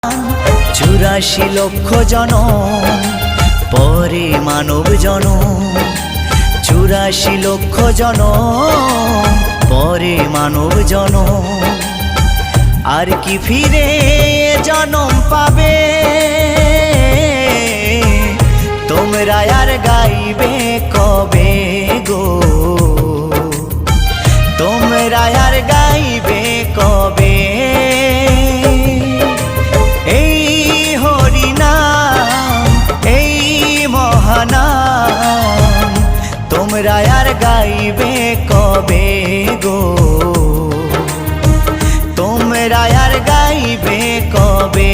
84 লক্ষ জনম পরে মানব জনম, 84 লক্ষ জনম পরে মানব জনম। আর কি ফিরে জনম পাবে তোমরা আর গাইবে কবে গো, তোমরা আর গাইবে কবে এই হরিনাম এই মহানাম, তোমরা আর গাইবে কবে গো, তোমরা আর গাইবে কবে।